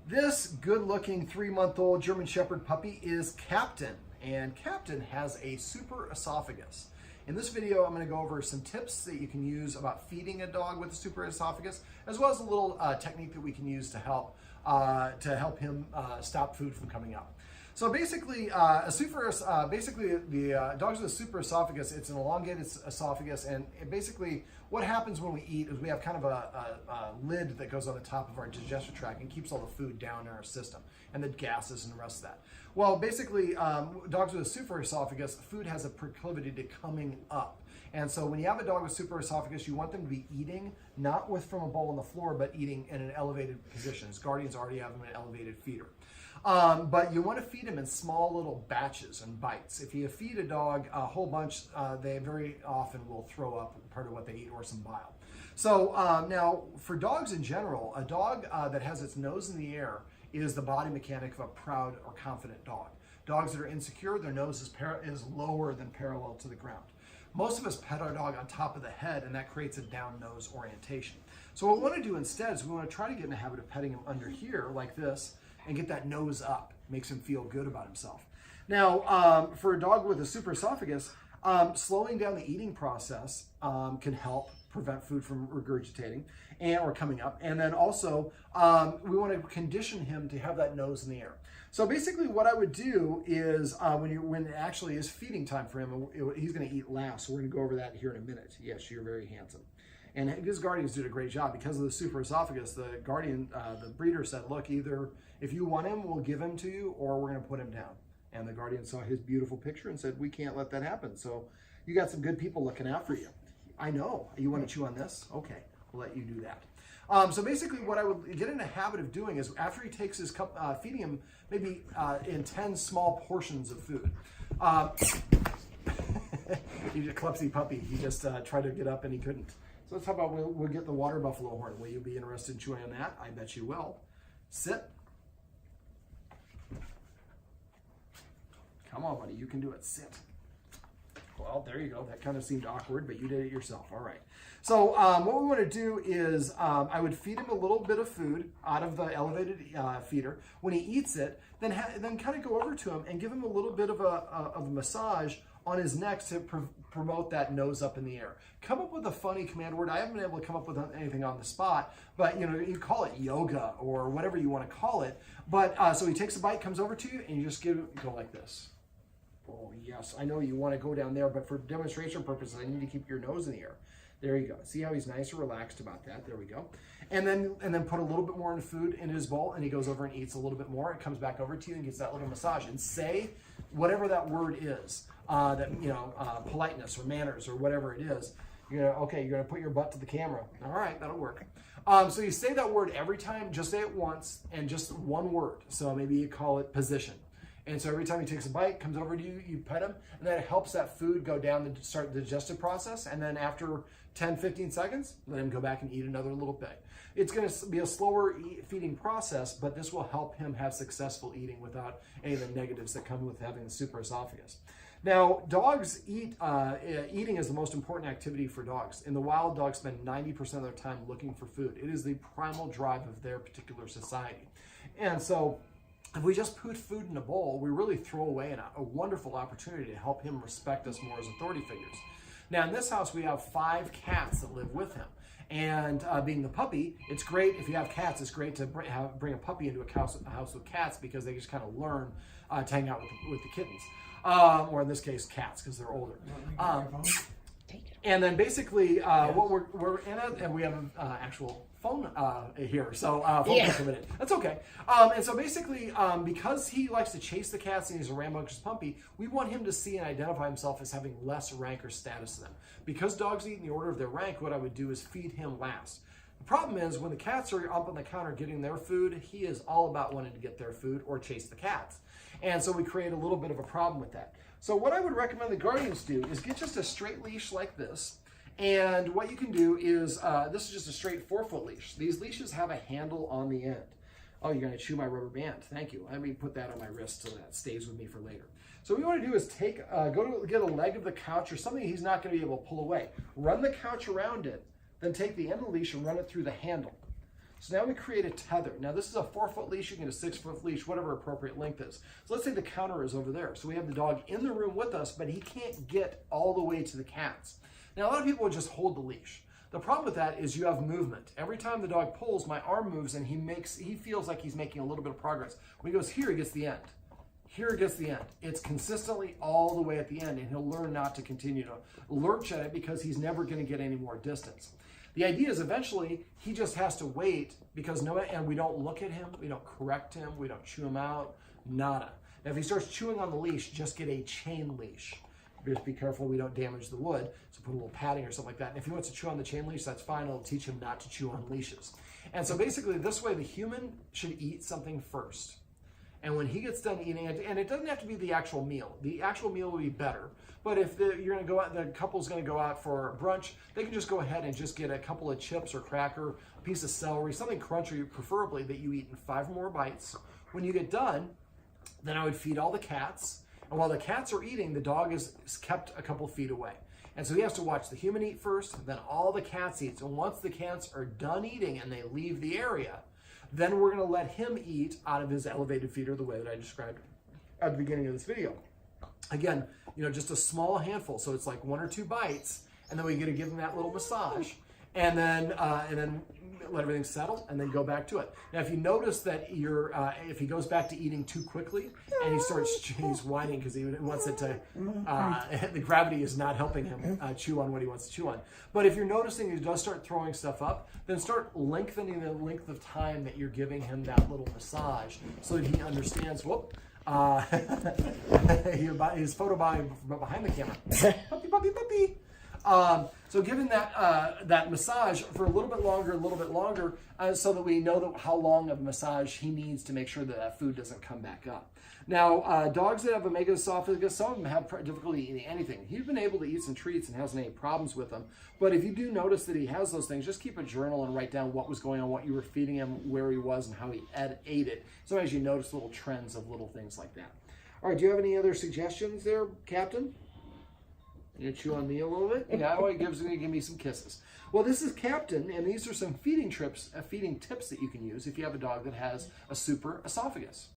This good-looking 3-month-old German Shepherd puppy is Captain, and Captain has a super esophagus. In this video, I'm going to go over some tips that you can use about feeding a dog with a super esophagus, as well as a little technique that we can use to help him stop food from coming up. So basically, the dogs with a super esophagus, it's an elongated esophagus, and basically what happens when we eat is we have kind of a lid that goes on the top of our digestive tract and keeps all the food down in our system, and the gases and the rest of that. Well, basically, dogs with a super esophagus, food has a proclivity to coming up. And so when you have a dog with super esophagus, you want them to be eating, not from a bowl on the floor, but eating in an elevated position. As Guardians already have them in an elevated feeder. But you want to feed them in small little batches and bites. If you feed a dog a whole bunch, they very often will throw up part of what they eat or some bile. So now for dogs in general, a dog that has its nose in the air is the body mechanic of a proud or confident dog. Dogs that are insecure, their nose is lower than parallel to the ground. Most of us pet our dog on top of the head, and that creates a down nose orientation. So what we want to do instead is we want to try to get in the habit of petting him under here like this and get that nose up. Makes him feel good about himself. Now, for a dog with a super esophagus, slowing down the eating process can help prevent food from regurgitating or coming up. And then also, we want to condition him to have that nose in the air. So basically what I would do is when it actually is feeding time for him, he's going to eat last. So we're going to go over that here in a minute. Yes, you're very handsome. And his Guardians did a great job. Because of the super esophagus, the Guardian, the breeder said, look, either if you want him, we'll give him to you, or we're going to put him down. And the Guardian saw his beautiful picture and said, we can't let that happen. So you got some good people looking out for you. I know. You want to chew on this? Okay, we'll let you do that. So basically what I would get in a habit of doing is after he takes his cup, feeding him maybe in 10 small portions of food. He's a clumsy puppy. He just tried to get up and he couldn't. So let's talk about we'll get the water buffalo horn. Will you be interested in chewing on that? I bet you will. Sit. Come on, buddy. You can do it. Sit. Well, there you go. That kind of seemed awkward, but you did it yourself. All right. So what we want to do is I would feed him a little bit of food out of the elevated feeder. When he eats it, then kind of go over to him and give him a little bit of a massage on his neck to promote that nose up in the air. Come up with a funny command word. I haven't been able to come up with anything on the spot, but you call it yoga or whatever you want to call it. But so he takes a bite, comes over to you, and you just go like this. Oh, yes, I know you want to go down there, but for demonstration purposes, I need to keep your nose in the air. There you go. See how he's nice and relaxed about that? There we go. And then put a little bit more in food in his bowl, and he goes over and eats a little bit more. It comes back over to you and gets that little massage. And say whatever that word is, politeness or manners or whatever it is. You're gonna put your butt to the camera. All right, that'll work. So you say that word every time. Just say it once and just one word. So maybe you call it position. And so every time he takes a bite, comes over to you, you pet him, and then it helps that food go down to start the digestive process. And then after 10, 15 seconds, let him go back and eat another little bit. It's going to be a slower feeding process, but this will help him have successful eating without any of the negatives that come with having the super esophagus. Now, dogs eating is the most important activity for dogs. In the wild, dogs spend 90% of their time looking for food. It is the primal drive of their particular society. And so if we just put food in a bowl, we really throw away a wonderful opportunity to help him respect us more as authority figures. Now, in this house, we have 5 cats that live with him. And being the puppy, it's great. If you have cats, it's great to bring a puppy into a house with cats because they just kind of learn to hang out with the kittens. Or in this case, cats, because they're older. And then basically, what we're in it, and we have an actual phone here, so phone call coming in. That's okay. And so basically, because he likes to chase the cats and he's a rambunctious puppy, we want him to see and identify himself as having less rank or status than them. Because dogs eat in the order of their rank, what I would do is feed him last. The problem is when the cats are up on the counter getting their food, he is all about wanting to get their food or chase the cats. And so we create a little bit of a problem with that. So what I would recommend the Guardians do is get just a straight leash like this. And what you can do is, this is just a straight 4-foot leash. These leashes have a handle on the end. Oh, you're going to chew my rubber band. Thank you. Let me put that on my wrist so that stays with me for later. So what we want to do is go to get a leg of the couch or something he's not going to be able to pull away. Run the couch around it, then take the end of the leash and run it through the handle. So now we create a tether. Now this is a 4-foot leash, you can get a 6-foot leash, whatever appropriate length is. So let's say the counter is over there. So we have the dog in the room with us, but he can't get all the way to the cats. Now a lot of people would just hold the leash. The problem with that is you have movement. Every time the dog pulls, my arm moves and he feels like he's making a little bit of progress. When he goes here, he gets the end. Here it gets the end. It's consistently all the way at the end, and he'll learn not to continue to lurch at it because he's never going to get any more distance. The idea is eventually he just has to wait because and we don't look at him, we don't correct him, we don't chew him out, nada. Now if he starts chewing on the leash, just get a chain leash. Just be careful we don't damage the wood, so put a little padding or something like that. And if he wants to chew on the chain leash, that's fine. It'll teach him not to chew on leashes. And so basically this way the human should eat something first. And when he gets done eating it, and it doesn't have to be the actual meal. The actual meal will be better. But if you're going to go out, the couple's going to go out for brunch, they can just go ahead and just get a couple of chips or cracker, a piece of celery, something crunchy, preferably that you eat in 5 more bites. When you get done, then I would feed all the cats. And while the cats are eating, the dog is kept a couple feet away. And so he has to watch the human eat first, then all the cats eat. And once the cats are done eating and they leave the area, then we're going to let him eat out of his elevated feeder the way that I described at the beginning of this video. Again, just a small handful. So it's like 1 or 2 bites, and then we get to give him that little massage, and then let everything settle, and then go back to it. Now, if you notice that if he goes back to eating too quickly, and he's whining because he wants it to, the gravity is not helping him chew on what he wants to chew on. But if you're noticing he does start throwing stuff up, then start lengthening the length of time that you're giving him that little massage so that he understands, he's photobombing behind the camera. Puppy, puppy, puppy. So giving that massage for a little bit longer, so that we know how long of a massage he needs to make sure that food doesn't come back up. Now, dogs that have omega esophagus, some of them have difficulty eating anything. He's been able to eat some treats and hasn't any problems with them. But if you do notice that he has those things, just keep a journal and write down what was going on, what you were feeding him, where he was, and how he ate it. Sometimes you notice little trends of little things like that. All right, do you have any other suggestions there, Captain? You chew on me a little bit? Yeah, well, he's going to give me some kisses. Well, this is Captain, and these are some feeding tips that you can use if you have a dog that has a super esophagus.